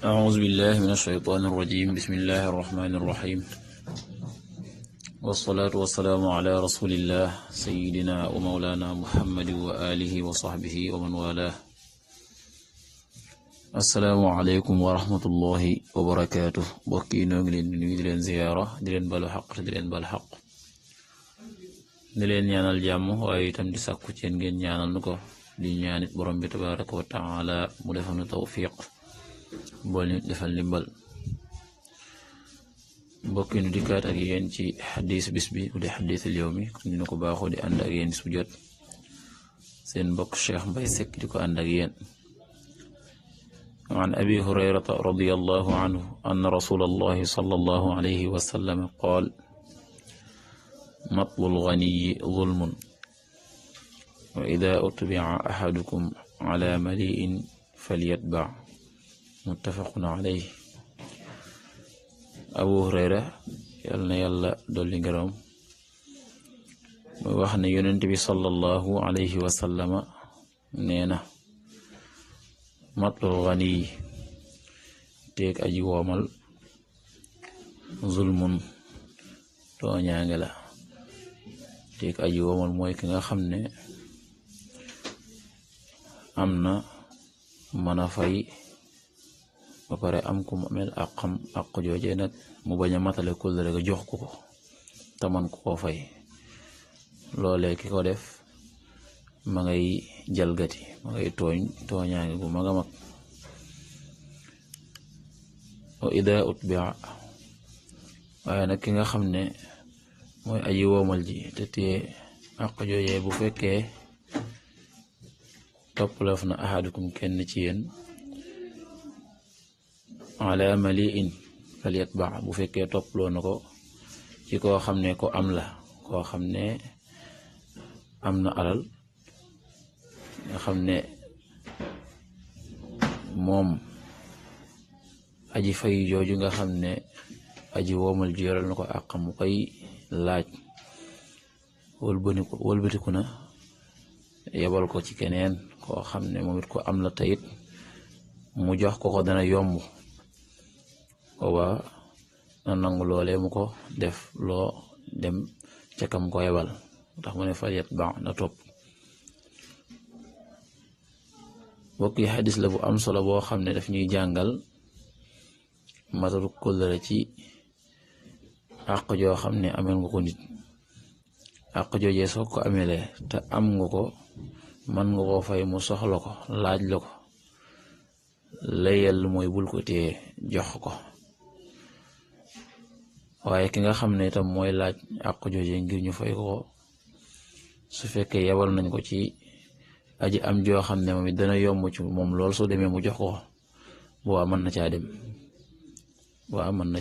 أعوذ بالله من الشيطان الرجيم بسم الله الرحمن الرحيم والصلاة والسلام على رسول الله سيدنا ومولانا محمد وآله وصحبه ومن والاه السلام عليكم ورحمة الله وبركاته بوكي نoo ngi leen di nuyu di leen ziyaara di leen balu xaq te di leen bal xaq di leen ñaanal jàmm waaye itam di sàkku ci yéen ngeen ñaanal nu ko di ñaanit borom bi tabaraka wa taala mu defal nu tawfiq bool ñu defal ndimbal mbokki nu dikkaat ak yéen ci xadis bis bi bu dee xadisul yawmi kon ñu ko baaxoo di ànd ak yéen su jot seen mbokk Cheikh Mbaye Seck di ko ànd ak yéen an abi hurayrata radiyallahu anhu anna rasulallahi sallallahu alayhi wa sallam qaal matlul ganiyi zulmun wa ida utbi'a ahadukum ala mali'in falyatba muttafaqun alayhi abu hurayra yal na yàlla dolli ngërëm mooy wax ne yonent bi sallallahu alayhi wa sallama nee na matlul ganiyi teeg aji woomal zulmun tooñaange la teeg aji woomal mooy ki nga xam ne am na mën a fay ba pare am ku mu amel àq jooje nag mu bañ a matale kóllëre ga jox ko te man ko koo fay loolee ki ko def ma ngay jalgati ma ngay tooñaange gu mag a mag wa ida utbi'a waaye nag ki nga xam ne mooy aji woomal ji te téye àq jooje bu fekkee toppalaf na ahadukum kenn ci yéen ala mali'in falyatba bu fekkee topploo na ko ci koo xam ne ko am la koo xam ne am na alal nga xam ne moom aji fay jooju nga xam ne aji woomal ji yoral na ko àq mu koy laaj wëlbatiku na yebal ko ci keneen koo xam ne moom it ko am la tayit mu jox ko dana yomb booba na nangu loolee mu ko def loo dem ca kam ko yebal tax mu ne falyat ba na topp bokk yi xadis la bu am solo boo xam ne daf ñuy jàngal matalu kóllëre ci àq joo xam ne amel nga ko nit àq joojee soo ko amelee te am nga ko man nga koo fay mu soxla ko laaj la ko layel mooy bul ko téye jox ko waaye ki nga xam ne itam mooy laaj àq jooje ngir ñu fay ko su fekkee yebal nañ ko ci aji am joo xam ne moom it dana yomb ci moom lool soo demee mu jox ko boo mën na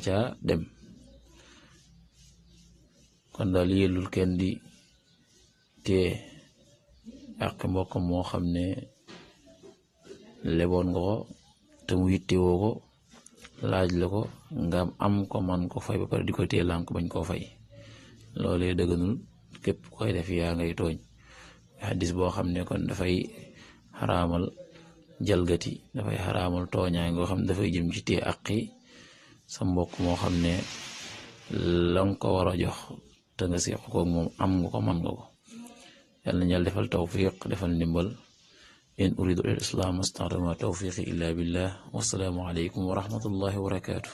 caa dem kon daal yellul kenn di téye àq mbokkam moo xam ne leboon nga ko te mu yittewoo ko laaj la ko nga am ko man ko fay ba pare di ko téye lànk bañ koo fay loolee dëgganul képp koy def yaa ngay tooñ xadis boo xam ne kon dafay xaraamal jalgati dafay xaraamal tooñaa ngoo xam ne dafay jëm ci téye àqi sa mbokk moo xam ne la nga ko war a jox te nga seq ko moom am nga ko man nga ko yàlla na Yàlla defal tawfiq defal ndimbal in uridu al islam astata'tu ma tawfiqi illa billah wassalaamu alaykum wa rahmatullahi wa barakatuh